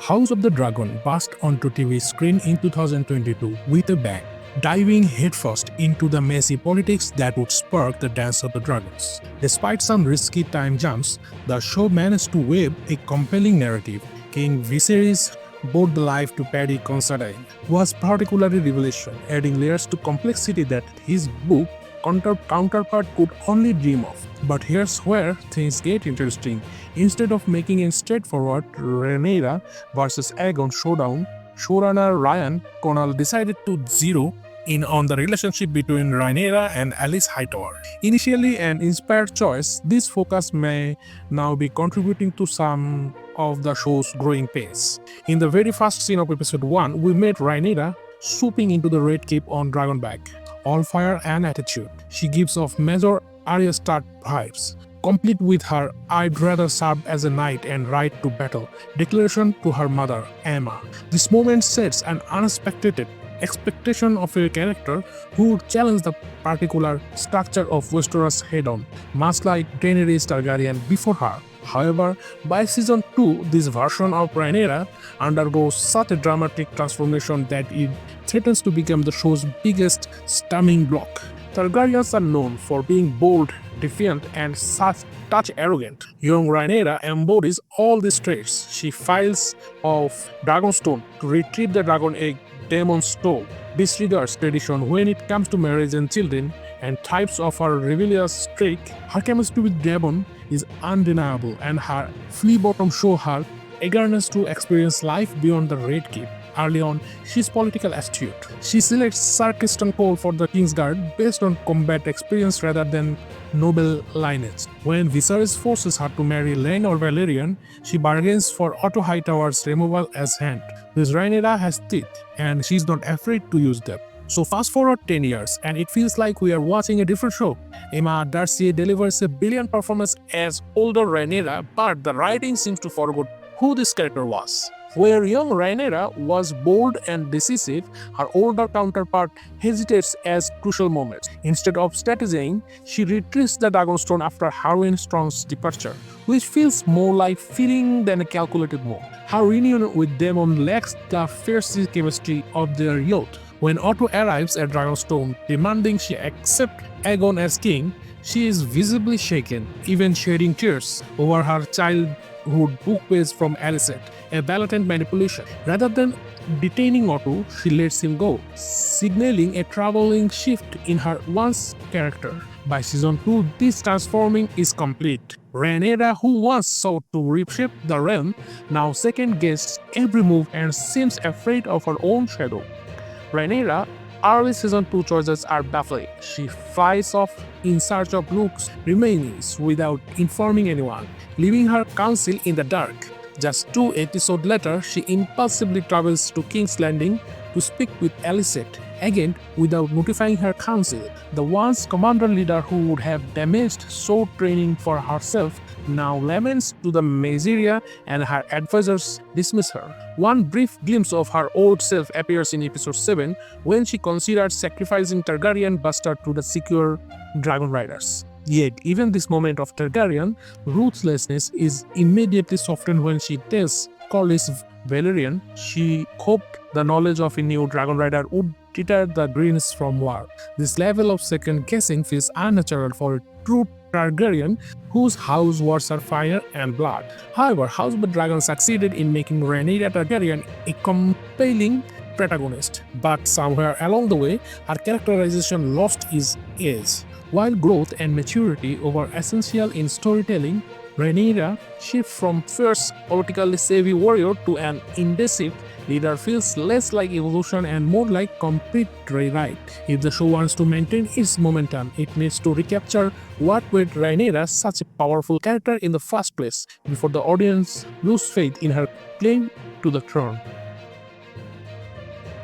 House of the Dragon burst onto TV screen in 2022 with a bang, diving headfirst into the messy politics that would spark the Dance of the Dragons. Despite some risky time jumps, the show managed to weave a compelling narrative. King Viserys brought the life to Paddy Considine was particularly revelation, adding layers to complexity that his book counterpart could only dream of. But here's where things get interesting. Instead of making a straightforward Rhaenyra versus Aegon showdown, showrunner Ryan Connell decided to zero in on the relationship between Rhaenyra and Alice Hightower. Initially an inspired choice, this focus may now be contributing to some of the show's growing pace. In the very first scene of episode 1, we met Rhaenyra swooping into the Red Keep on Dragonback. All fire and attitude. She gives off major Arya Stark vibes, complete with her "I'd rather serve as a knight and ride to battle" declaration to her mother, Aemma. This moment sets an unexpected expectation of a character who would challenge the particular structure of Westeros head-on, much like Rhaenyra Targaryen before her. However, by season 2, this version of Rhaenyra undergoes such a dramatic transformation that it threatens to become the show's biggest stumbling block. Targaryens are known for being bold, defiant, and touch arrogant. Young Rhaenyra embodies all these traits. She files of Dragonstone to retrieve the dragon egg Daemon's stole, disregards tradition when it comes to marriage and children, and thrives of her rebellious streak. Her chemistry with Daemon is undeniable, and her flea bottom show her eagerness to experience life beyond the Red Keep. Early on, she's political astute. She selects Sir Criston Cole for the Kingsguard based on combat experience rather than noble lineage. When Viserys forces her to marry Lane or Valerian, she bargains for Otto Hightower's removal as hand. This Rhaenyra has teeth, and she's not afraid to use them. So fast forward 10 years, and it feels like we are watching a different show. Emma Darcy delivers a brilliant performance as older Rhaenyra, but the writing seems to forget who this character was. Where young Rhaenyra was bold and decisive, her older counterpart hesitates at crucial moments. Instead of strategizing, she retrieves the Dragonstone after Harwin Strong's departure, which feels more like feeling than a calculated move. Her reunion with Daemon lacks the fierce chemistry of their youth. When Otto arrives at Dragonstone demanding she accept Aegon as king, she is visibly shaken, even shedding tears over her childhood book page from Alicent, a blatant manipulation. Rather than detaining Otto, she lets him go, signaling a troubling shift in her once character. By season 2, this transforming is complete. Rhaenyra, who once sought to reshape the realm, now second-guesses every move and seems afraid of her own shadow. Rhaenyra early season 2 choices are baffling. She flies off in search of Luke's remains without informing anyone, leaving her council in the dark. Just 2 episodes later, she impulsively travels to King's Landing to speak with Alicent, again without notifying her council. The once commander leader who would have damaged sword training for herself now laments to the Mazeria, and her advisors dismiss her. One brief glimpse of her old self appears in episode 7 when she considers sacrificing Targaryen bastard to the secure Dragon Riders. Yet, even this moment of Targaryen ruthlessness is immediately softened when she tells Corlys Valerian she hoped the knowledge of a new Dragon Rider would deter the Greens from war. This level of second guessing feels unnatural for a true Targaryen whose house worships fire and blood. However, House of the Dragon succeeded in making Rhaenyra Targaryen a compelling protagonist, but somewhere along the way, her characterization lost its edge. While growth and maturity were essential in storytelling, Rhaenyra shifts from fierce, politically savvy warrior to an indecisive leader feels less like evolution and more like complete rewrite. If the show wants to maintain its momentum, it needs to recapture what made Rhaenyra such a powerful character in the first place before the audience lose faith in her claim to the throne.